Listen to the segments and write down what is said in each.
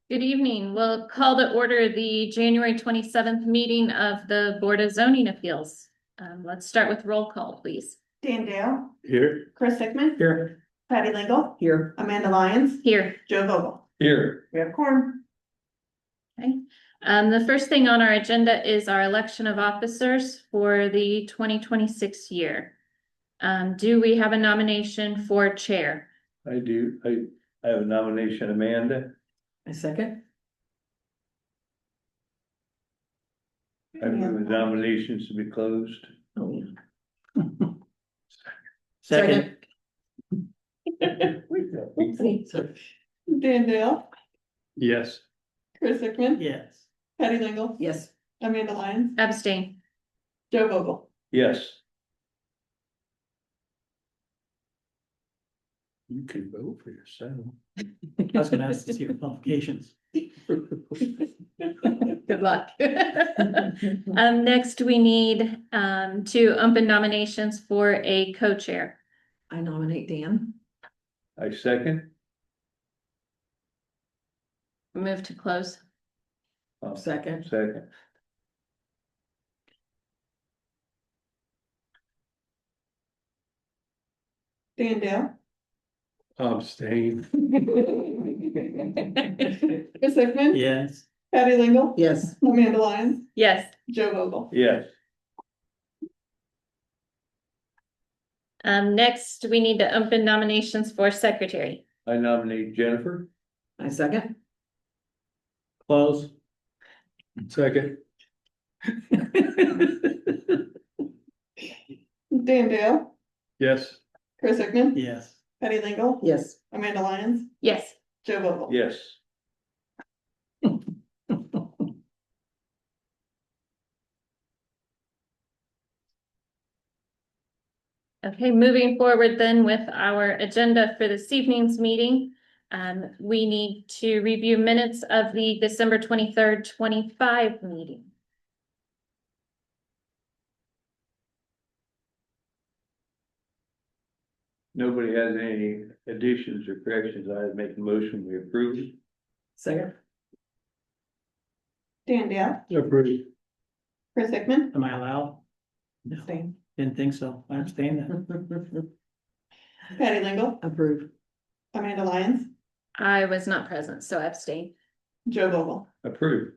Good evening. We'll call to order the January 27th meeting of the Board of Zoning Appeals. Let's start with roll call, please. Dan Dale, Here. Chris Hickman, Here. Patty Lingle, Here. Amanda Lyons, Here. Joe Vogel. Here. We have quorum. Okay. The first thing on our agenda is our election of officers for the 2026 year. Do we have a nomination for chair? I do. I have a nomination, Amanda. A second? I move the nominations to be closed. Oh, yeah. Second. Dan Dale, Yes. Chris Hickman, Yes. Patty Lingle, Yes. Amanda Lyons, Abstain. Joe Vogel. Yes. You can vote for yourself. I was gonna ask to see your qualifications. Good luck. Next, we need to open nominations for a co-chair. I nominate Dan. I second. Move to close. Second. Second. Dan Dale, Abstain. Chris Hickman, Yes. Patty Lingle, Yes. Amanda Lyons, Yes. Joe Vogel. Yes. Next, we need to open nominations for secretary. I nominate Jennifer. I second. Close. Second. Dan Dale, Yes. Chris Hickman, Yes. Patty Lingle, Yes. Amanda Lyons, Yes. Joe Vogel. Yes. Okay, moving forward then with our agenda for this evening's meeting. We need to review minutes of the December 23rd, 25 meeting. Nobody has any additions or corrections. I make a motion, we approve. Second. Dan Dale, Approve. Chris Hickman, Am I allowed? No, abstain. didn't think so. I abstain then. Patty Lingle, Approve. Amanda Lyons, I was not present, so I abstain. Joe Vogel. Approve.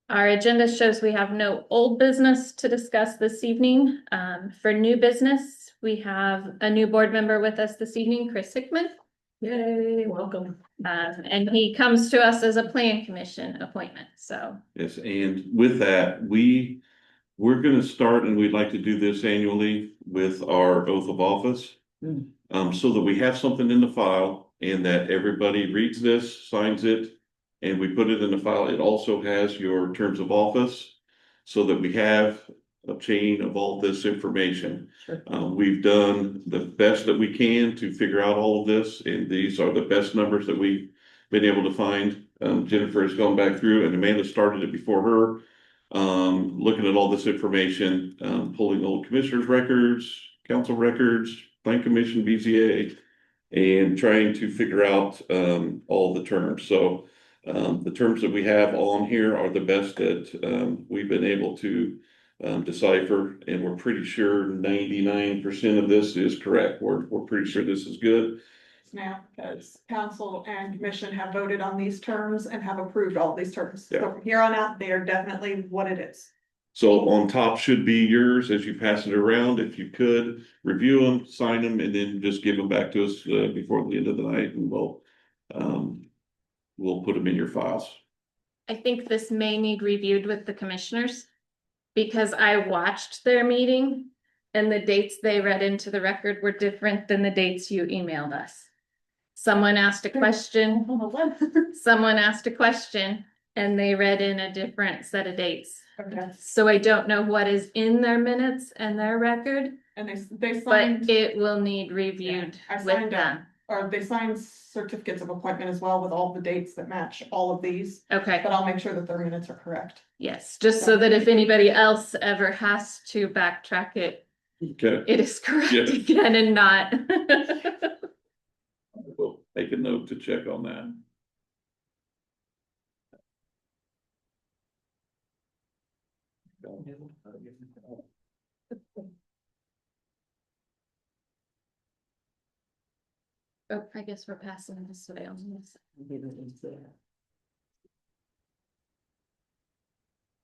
Our agenda shows we have no old business to discuss this evening. For new business, we have a new board member with us this evening, Chris Hickman. Yay, welcome. And he comes to us as a plan commission appointment, so. Yes, and with that, we're gonna start, and we'd like to do this annually with our oath of office. So that we have something in the file and that everybody reads this, signs it, and we put it in the file. It also has your terms of office, so that we have a chain of all this information. Sure. We've done the best that we can to figure out all of this, and these are the best numbers that we've been able to find. Jennifer has gone back through, and Amanda started it before her. Looking at all this information, pulling old commissioners' records, council records, plan commission, BZA, and trying to figure out all the terms. So the terms that we have on here are the best that we've been able to decipher, and we're pretty sure 99% of this is correct. We're pretty sure this is good. Now, because council and commission have voted on these terms and have approved all these terms. So from here on out, they are definitely what it is. So on top should be yours as you pass it around. If you could review them, sign them, and then just give them back to us before the end of the night, and we'll put them in your files. I think this may need reviewed with the commissioners, because I watched their meeting and the dates they read into the record were different than the dates you emailed us. Someone asked a question, and they read in a different set of dates. Okay. So I don't know what is in their minutes and their record, And they but signed, it will need reviewed Yeah, I with signed them. or they signed certificates of appointment as well with all the dates that match all of these. Okay, But I'll make sure that their minutes are correct. yes, just so that if anybody else ever has to backtrack it, Okay. it is correct Yeah. again and not. make a note to check on that. Oh, I guess we're passing this way on this,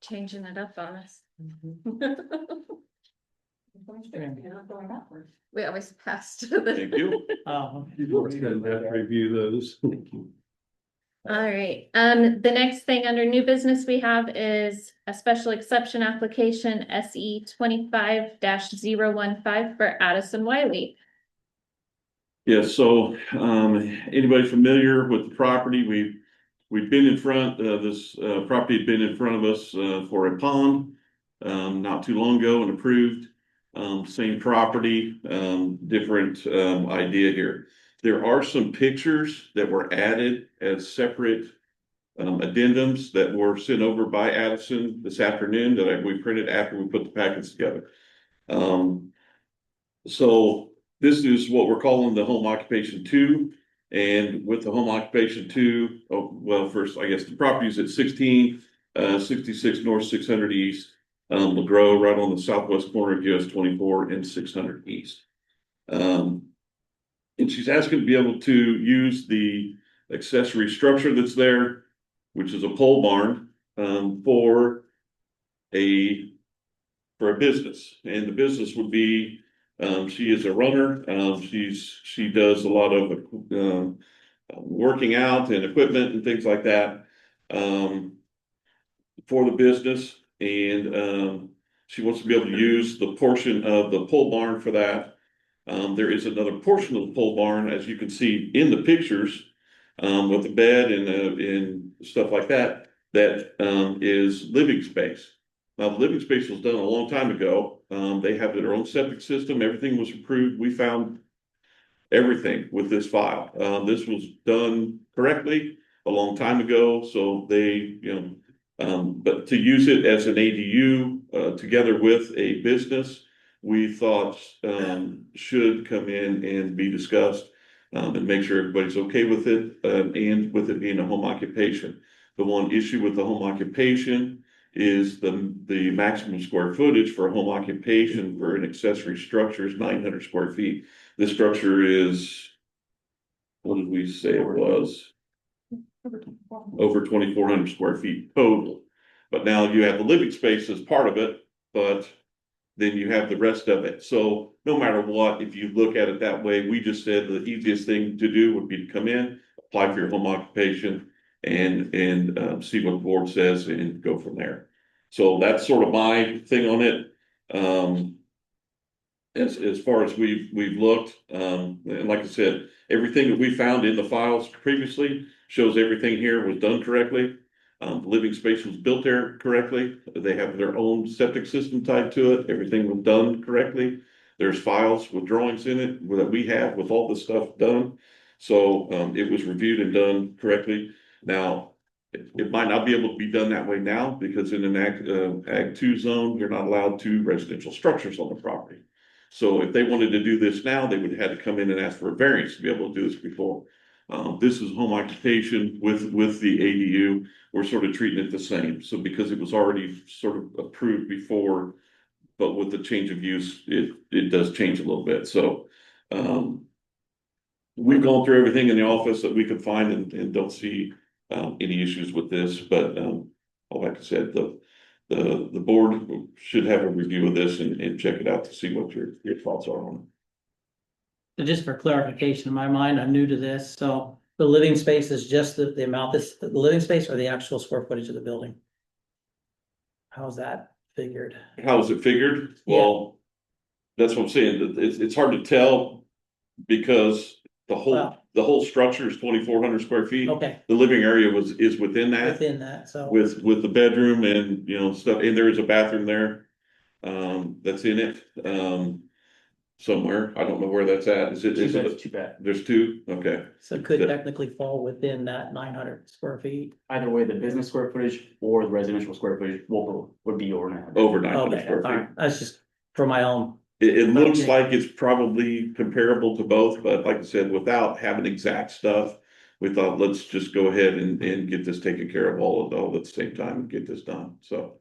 changing it up on us. You're not going backwards. We always pass to the. Thank you. Oh, We're gonna have to review those. All right, the next thing under new business we have is a special exception application SE 25-015 for Addison Wiley. Yes, so, anybody familiar with the property? We've been in front, this, property had been in front of us, for a pond, not too long ago and approved. Same property, different, idea here. There are some pictures that were added as separate, addendums that were sent over by Addison this afternoon that we printed after we put the packets together. So this is what we're calling the home occupation 2. And with the home occupation 2, oh, well, first, I guess the property is at 1666 North 600 East, LeGros, right on the southwest corner of US 24 and 600 East. And she's asking to be able to use the accessory structure that's there, which is a pole barn, for a business. And the business would be, she is a runner. She does a lot of working out and equipment and things like that, for the business. And she wants to be able to use the portion of the pole barn for that. There is another portion of the pole barn, as you can see in the pictures, with the bed and stuff like that, that is living space. Now, the living space was done a long time ago. They have their own septic system. Everything was approved. We found everything with this file. This was done correctly a long time ago. So they, but to use it as an ADU together with a business, we thought should come in and be discussed, and make sure everybody's okay with it, and with it being a home occupation. The one issue with the home occupation is the maximum square footage for a home occupation for an accessory structure is 900 square feet. This structure is, what did we say it was? Over 2,400 square feet total. But now you have the living space as part of it, but then you have the rest of it. So no matter what, if you look at it that way, we just said the easiest thing to do would be to come in, apply for your home occupation, and see what the board says and go from there. So that's sort of my thing on it. As far as we've looked, and like I said, everything that we found in the files previously shows everything here was done correctly. The living space was built there correctly. They have their own septic system tied to it. Everything was done correctly. There's files with drawings in it that we have with all this stuff done. So it was reviewed and done correctly. Now, it might not be able to be done that way now because in an Ag 2 zone, you're not allowed 2 residential structures on the property. So if they wanted to do this now, they would have had to come in and ask for a variance to be able to do this before. This is home occupation with the ADU. We're sort of treating it the same. So because it was already sort of approved before, but with the change of use, it does change a little bit. So we've gone through everything in the office that we could find and don't see any issues with this. But like I said, the board should have a review of this and check it out to see what your thoughts are on it. So just for clarification, in my mind, I'm new to this, so the living space is just the amount, the living space or the actual square footage of the building? How's that figured? How is it figured? Yeah. Well, that's what I'm saying. It's hard to tell because the whole structure is 2,400 square feet. Okay, The living area is within that, within that, so. with the bedroom and, stuff, and there is a bathroom there, that's in it, somewhere. I don't know where that's at. Is it? Too bad. There's 2? Okay. So it could technically fall within that 900 square feet. Either way, the business square footage or the residential square footage would be over 900. Over 900 Okay, square all feet. right, that's just for my own It looks Okay. like it's probably comparable to both, but like I said, without having exact stuff, we thought, let's just go ahead and get this taken care of all at the same time and get this done, so.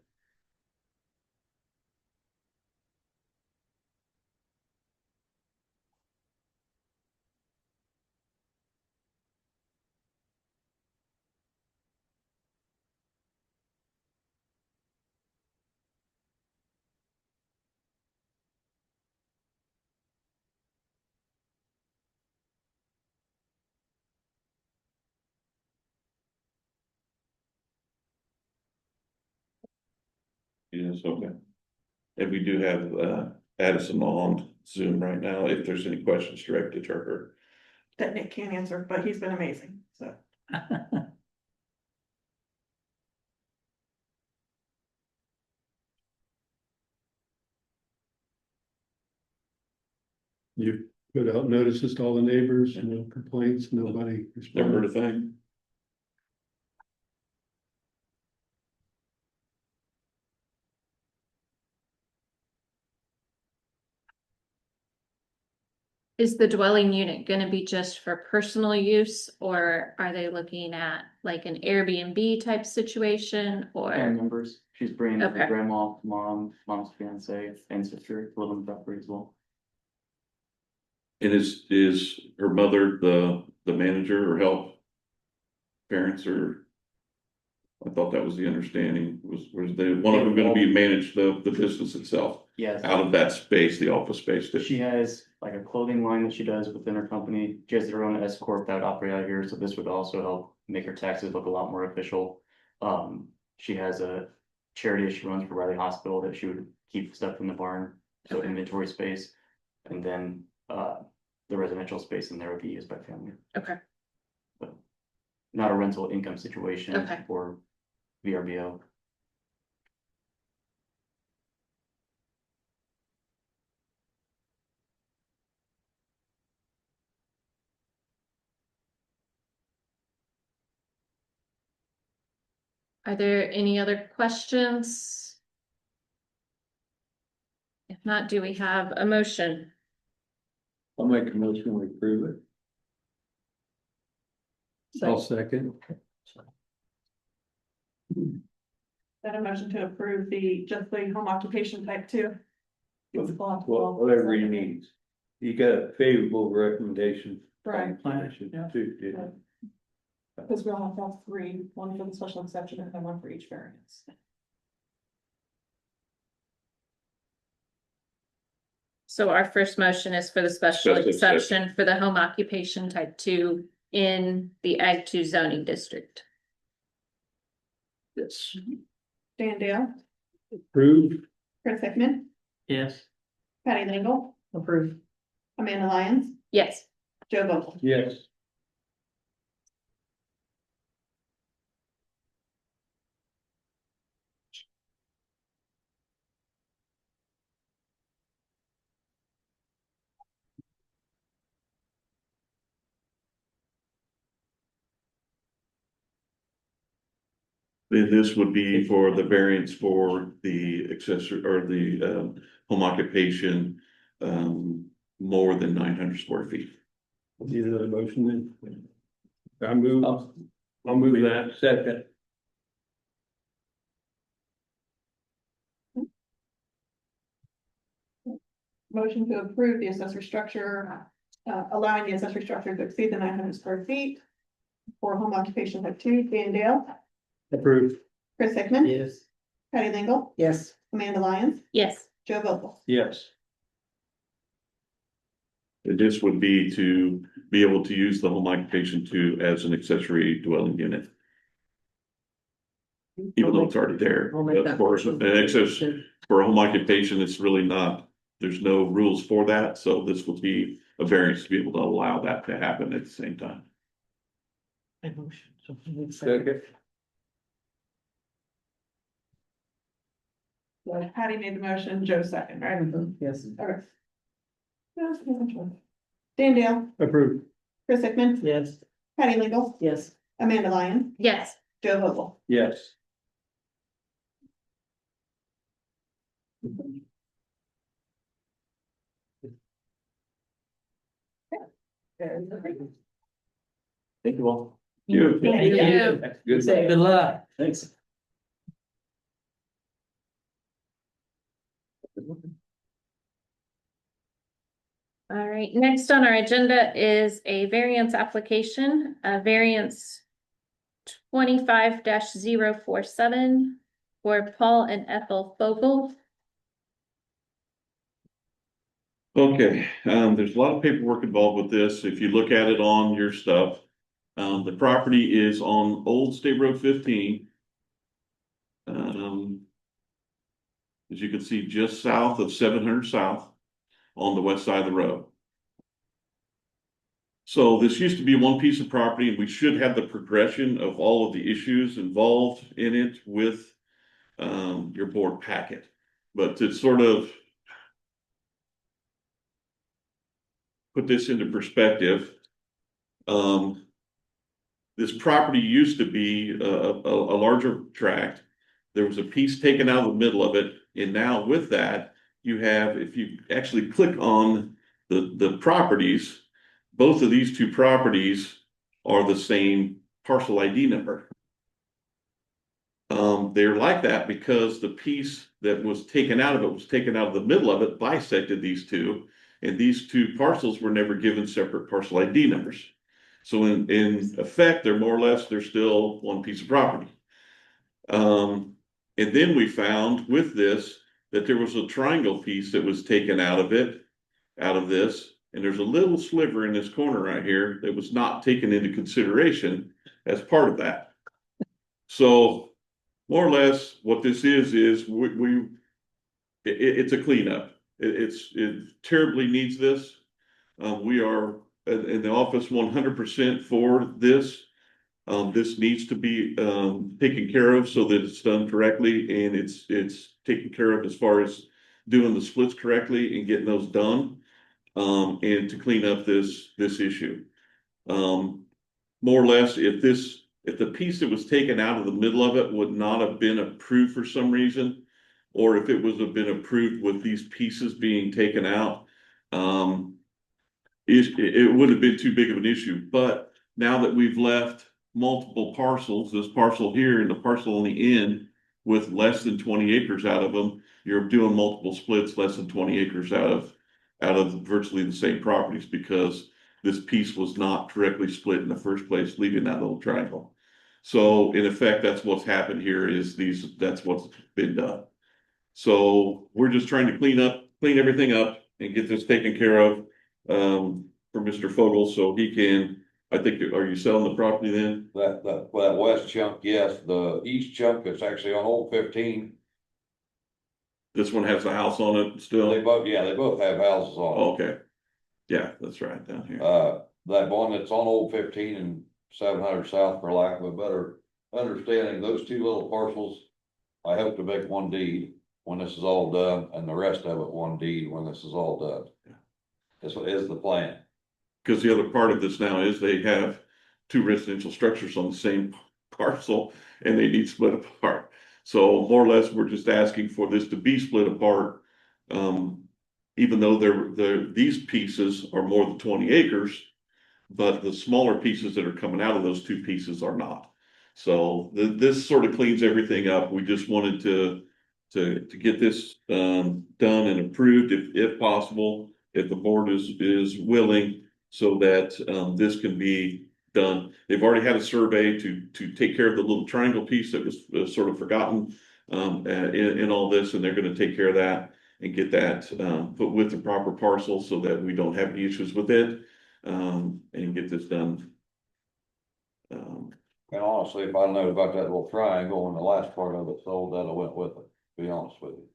Yes, okay. And we do have Addison on Zoom right now, if there's any questions directed to her. That Nick can't answer, but he's been amazing, so. You put out notices to all the neighbors, no complaints, nobody Never heard responded. a thing. Is the dwelling unit gonna be just for personal use, or are they looking at like an Airbnb type situation, Family or? members, she's bringing her Okay. grandma, mom's fiance, and sister to live in the property as well. And is her mother the manager or help? Parents or? I thought that was the understanding, was one of them gonna be manage the business itself Yes, out of that space, the office space that she has like a clothing line that she does within her company. She has her own S corp that would operate out here, so this would also help make her taxes look a lot more official. She has a charity she runs for Riley Hospital that she would keep stuff in the barn, so inventory space. And then, the residential space in there would be used by family. Okay. But not a rental income situation Okay. for VRBO. Are there any other questions? If not, do we have a motion? I'll make a motion, we approve it. I'll second. That a motion to approve just the home occupation type 2. Whatever he needs. You got a favorable recommendation. Right, Planning Yeah. too, didn't you? because we only have 3, one for the special exception and then one for each variance. So our first motion is for the special Special exception for the home occupation type 2 in the Ag 2 zoning district. Yes. Dan Dale, Approved. Chris Hickman, Yes. Patty Lingle, Approved. Amanda Lyons, Yes. Joe Vogel. Yes. Then this would be for the variance for the accessory or the home occupation. More than 900 square feet. Need another motion then? I move, I'll move that. Second. Motion to approve the accessory structure, allowing the accessory structure to exceed the 900 square feet. For home occupation type 2, Dan Dale, approved. Chris Hickman, Yes. Patty Lingle, Yes. Amanda Lyons, Yes. Joe Vogel. Yes. And this would be to be able to use the home occupation as an accessory dwelling unit. Even though it's already there, I'll make of that course, motion. an access for a home occupation, it's really not, there's no rules for that, so this would be a variance to be able to allow that to happen at the same time. Second. So Patty made the motion, Joe second, right? Yes. Okay. Dan Dale, Approved. Chris Hickman, Yes. Patty Lingle, Yes. Amanda Lyons, Yes. Joe Vogel. Yes. Thank you all. You. Thank you. Good. Good luck. Thanks. All right, next on our agenda is a variance application, variance 25-047 for Paul and Ethel Fogel. Okay, there's a lot of paperwork involved with this. If you look at it on your stuff, the property is on Old State Road 15. As you can see, just south of 700 South on the west side of the road. So this used to be one piece of property, and we should have the progression of all of the issues involved in it with your board packet. But to sort of put this into perspective, this property used to be a larger tract. There was a piece taken out of the middle of it, and now with that, you have, if you actually click on the properties, both of these two properties are the same parcel ID number. They're like that because the piece that was taken out of it was taken out of the middle of it, bisected these two, and these two parcels were never given separate parcel ID numbers. So in effect, they're more or less, they're still one piece of property. And then we found with this that there was a triangle piece that was taken out of it, out of this, and there's a little sliver in this corner right here that was not taken into consideration as part of that. So more or less what this is it's a cleanup. It terribly needs this. We are in the office 100% for this. This needs to be taken care of so that it's done correctly, and it's taken care of as far as doing the splits correctly and getting those done, and to clean up this issue. More or less, if the piece that was taken out of the middle of it would not have been approved for some reason, or if it was have been approved with these pieces being taken out, it would have been too big of an issue. But now that we've left multiple parcels, this parcel here and the parcel on the end with less than 20 acres out of them, you're doing multiple splits, less than 20 acres out of virtually the same properties, because this piece was not correctly split in the first place, leaving that little triangle. So in effect, that's what's happened here is that's what's been done. So we're just trying to clean everything up and get this taken care of for Mr. Fogel, so he can, I think, are you selling the property then? That west chunk, yes, the east chunk that's actually on Old 15. This one has a house on it still? They both have houses on Oh, okay. Yeah, that's right, down it. here. That one that's on Old 15 and 700 South, for lack of a better understanding, those two little parcels, I hope to make one deed when this is all done, and the rest of it one deed when this is all done. Yeah. This is the plan. Because the other part of this now is they have two residential structures on the same parcel and they need split apart. So more or less, we're just asking for this to be split apart. Even though these pieces are more than 20 acres, but the smaller pieces that are coming out of those two pieces are not. So this sort of cleans everything up. We just wanted to get this done and approved if possible, if the board is willing, so that this can be done. They've already had a survey to take care of the little triangle piece that was sort of forgotten in all this, and they're going to take care of that and get that put with the proper parcel so that we don't have any issues with it, and get this done. And honestly, if I know about that little triangle and the last part of it sold, that I went with it, to be honest with you.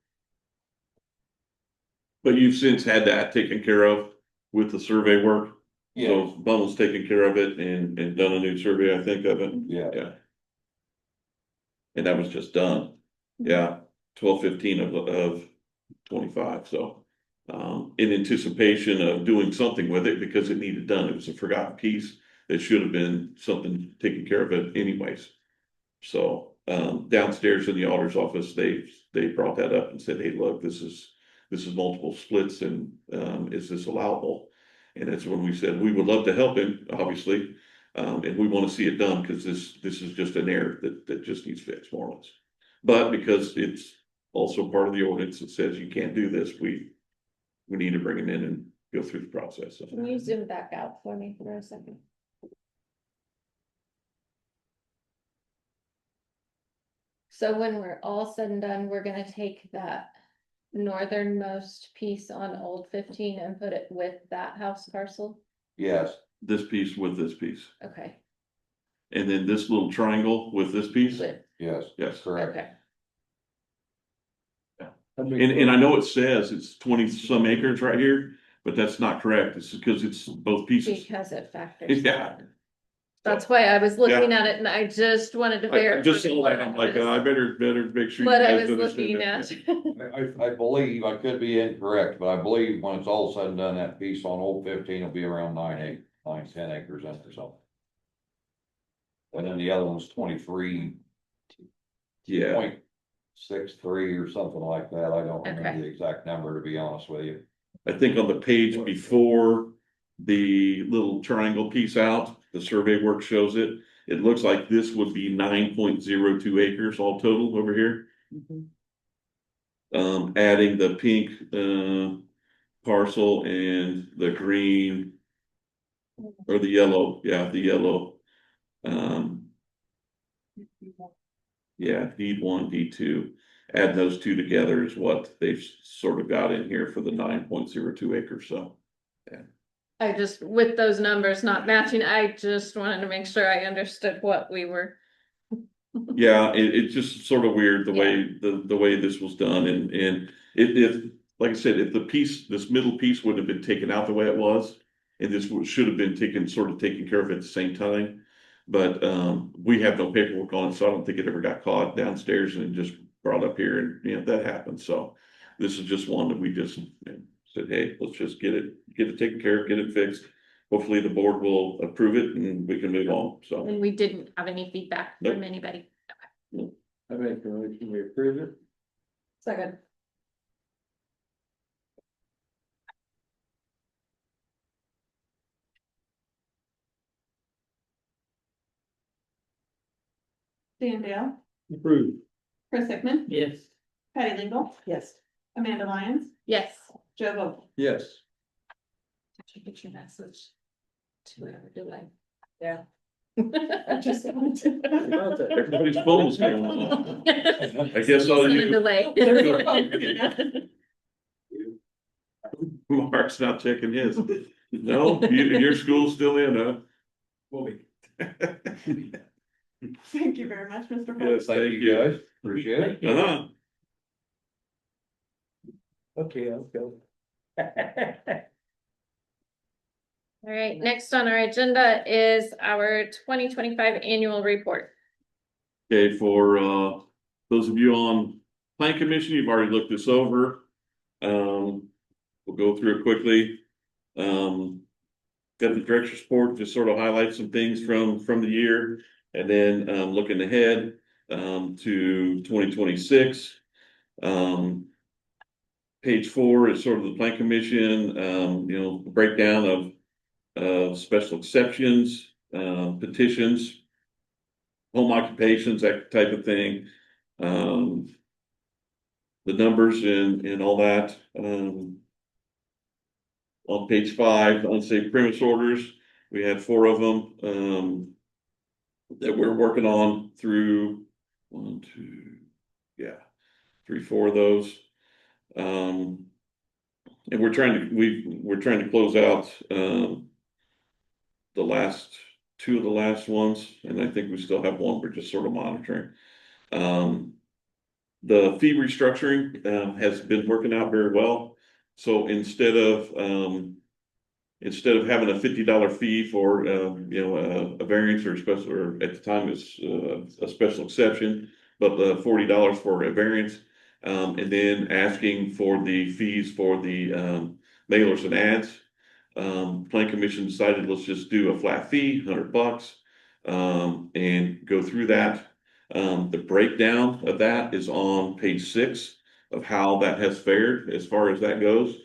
But you've since had that taken care of with the survey work? Yeah. So Bunnell's taken care of it and done a new survey, I think, of it. Yeah. Yeah. And that was just done. Yeah, 12/15 of 25. So in anticipation of doing something with it because it needed done. It was a forgotten piece. It should have been something taken care of it anyways. So downstairs in the auditor's office, they brought that up and said, hey, look, this is multiple splits, and is this allowable? And that's when we said, we would love to help him, obviously. And we want to see it done because this is just an error that just needs fixed more or less. But because it's also part of the ordinance that says you can't do this, we need to bring him in and go through the process. So, Can you zoom back out for me for a second? So when we're all said and done, we're gonna take that northernmost piece on Old 15 and put it with that house parcel? Yes, this piece with this piece, Okay, and then this little triangle with this piece. with, yes, Yes. correct. okay, And I know it says it's 20 some acres right here, but that's not correct. It's because it's both pieces. because it factors. Yeah. That's why I was looking at it and I just wanted to I verify. just saw that, I'm like, I better make sure. you What I guys was understand looking that. at. I believe, I could be incorrect, but I believe when it's all said and done, that piece on Old 15 will be around 10 acres in or something. And then the other one's 23. Yeah, 0.63 or something like that. I don't remember Okay. the exact number, to be honest with you. I think on the page before the little triangle piece out, the survey work shows it. It looks like this would be 9.02 acres all total over here. Adding the pink, parcel and the green. Or the yellow, yeah, the yellow. Um, yeah, D1, D2, add those two together is what they've sort of got in here for the 9.02 acres, so. I just, with those numbers not matching, I just wanted to make sure I understood what we were. Yeah, it's just sort of weird the way, the way this was done and if, like I said, if the piece, this middle piece would have been taken out the way it was. And this should have been taken care of at the same time. But, we have no paperwork on it, so I don't think it ever got caught downstairs and just brought up here and, that happened, so. This is just one that we just said, hey, let's just get it taken care of, get it fixed. Hopefully the board will approve it and we can move on, so. And we didn't have any feedback Nope. from anybody. I make a motion, we approve it. Second. Dan Dale, Approved. Chris Hickman, Yes. Patty Lingle. Yes. Amanda Lyons, Yes. Joe Vogel. Yes. Get your message. 2-hour delay. Yeah. I just wanted to. Everybody's phone's going on. I guess all Send a you, delay. Mark's not checking his. No, your school's still in, huh? Will be. Thank you very much, Mr. Vogel. Yes, thank you. guys. Appreciate it. Uh-huh. Okay, I'll go. All right, next on our agenda is our 2025 annual report. Okay, for those of you on Plan Commission, you've already looked this over. We'll go through it quickly. Got the director's report, just sort of highlight some things from the year. And then looking ahead to 2026. Page 4 is sort of the Plan Commission, breakdown of special exceptions, petitions, home occupations, that type of thing. The numbers and all that. On page 5, unsafe premise orders, we had 4 of them that we're working on through 1, 2, 3, 4 of those. And we're trying to close out the last 2 of the last ones, and I think we still have 1 we're just sort of monitoring. The fee restructuring has been working out very well. So instead of having a $50 fee for a variance or special, or at the time it's a special exception, but the $40 for a variance, and then asking for the fees for the mailers and ads. Plan Commission decided let's just do a flat fee, $100, and go through that. The breakdown of that is on page 6 of how that has fared as far as that goes.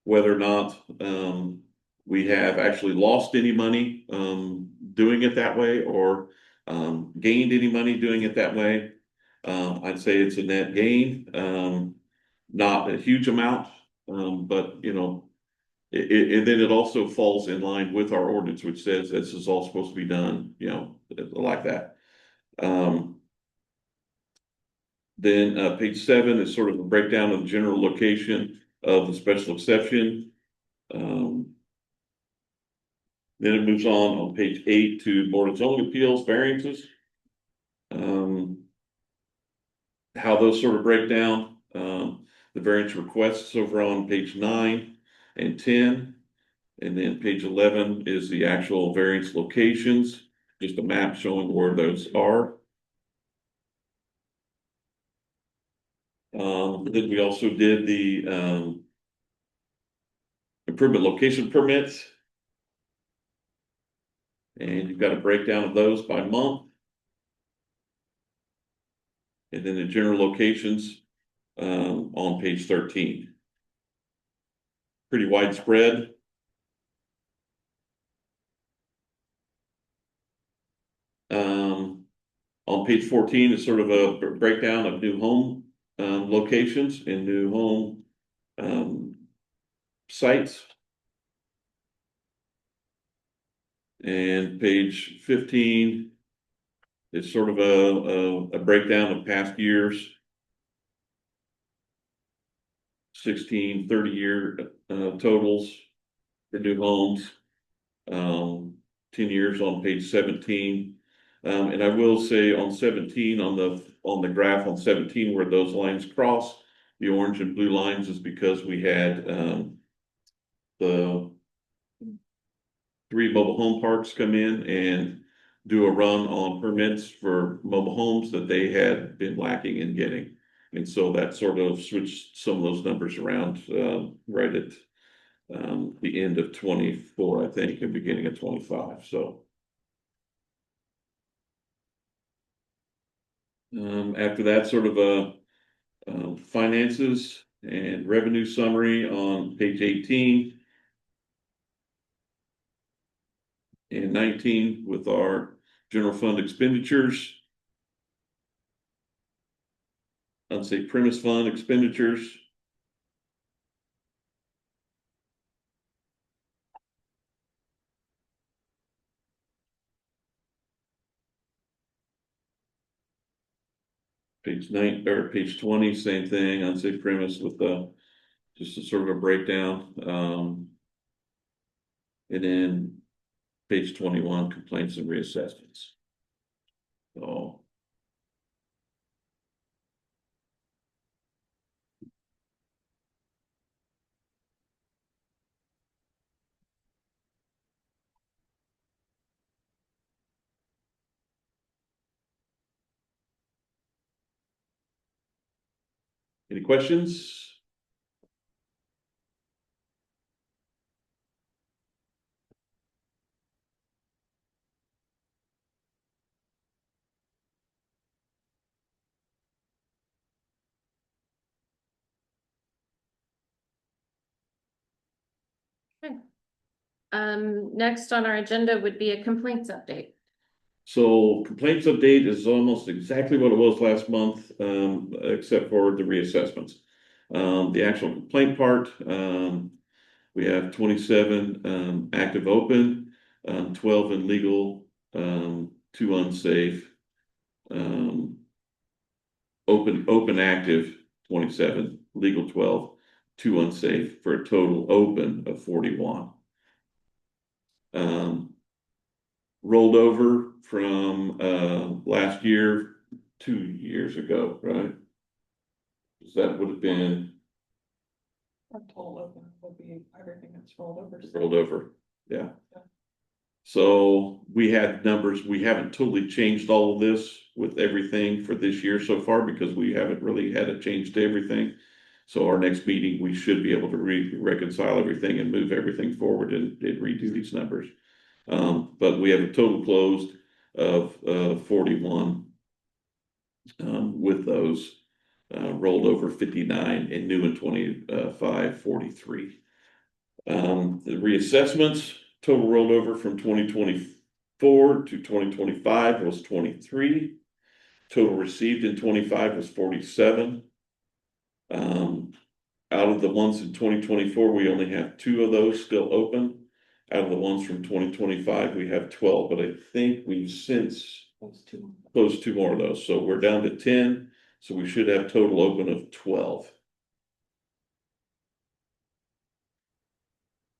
whether or not, we have actually lost any money, doing it that way, or, gained any money doing it that way. I'd say it's a net gain, not a huge amount, but you know, and then it also falls in line with our ordinance, which says this is all supposed to be done, you know, like that. Then, page 7 is sort of a breakdown of the general location of the special exception. Then it moves on page 8 to Board of Zoning Appeals variances. How those sort of break down, the variance requests over on page 9 and 10. And then page 11 is the actual variance locations, just a map showing where those are. Then we also did the, improvement location permits. And you've got a breakdown of those by month. And then the general locations, on page 13. Pretty widespread. On page 14 is sort of a breakdown of new home, locations and new home, sites. And page 15 is sort of a breakdown of past years. 16, 30-year, totals for new homes. 10 years on page 17. And I will say on 17, on the graph on 17 where those lines cross, the orange and blue lines is because we had, the 3 mobile home parks come in and do a run on permits for mobile homes that they had been lacking in getting. And so that sort of switched some of those numbers around, right at, the end of 24, I think, and beginning of 25, so. After that, sort of finances and revenue summary on page 18. And 19 with our general fund expenditures. Unsafe premise fund expenditures. Page 9 or page 20, same thing, unsafe premise with just a sort of a breakdown. And then page 21, complaints and reassessments. So. Any questions? Next on our agenda would be a complaints update. So complaints update is almost exactly what it was last month, except for the reassessments. The actual complaint part, we have 27 active open, 12 in legal, 2 unsafe, open active 27, legal 12, 2 unsafe, for a total open of 41. Rolled over from last year, 2 years ago, right? That would have been Our total open would be everything that's rolled over. rolled over, yeah. So we had numbers, we haven't totally changed all of this with everything for this year so far because we haven't really had a change to everything. So our next meeting, we should be able to reconcile everything and move everything forward and redo these numbers. But we have a total closed of 41 with those rolled over 59 and new in 25, 43. The reassessments, total rolled over from 2024 to 2025 was 23. Total received in 25 was 47. Out of the ones in 2024, we only have 2 of those still open. Out of the ones from 2025, we have 12, but I think we've since closed 2 more of those, so we're down to 10. So we should have total open of 12.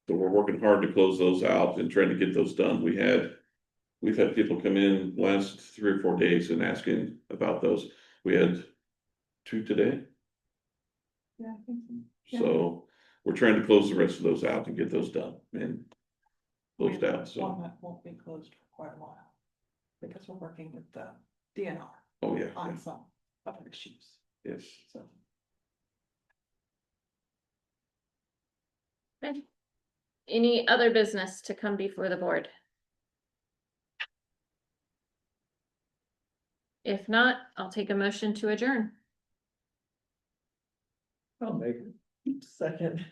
So we're working hard to close those out and trying to get those done. We've had people come in last 3 or 4 days and asking about those. We had 2 today. Yeah, I think so. Yeah. So we're trying to close the rest of those out and get those done and closed out, so, One that won't be closed for quite a while. Because we're working with the DNR oh, yeah, on some other issues, yes. so. Okay. Any other business to come before the board? If not, I'll take a motion to adjourn. I'll make it. Second.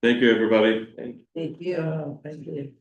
Thank you, everybody. Thank you. Thank you.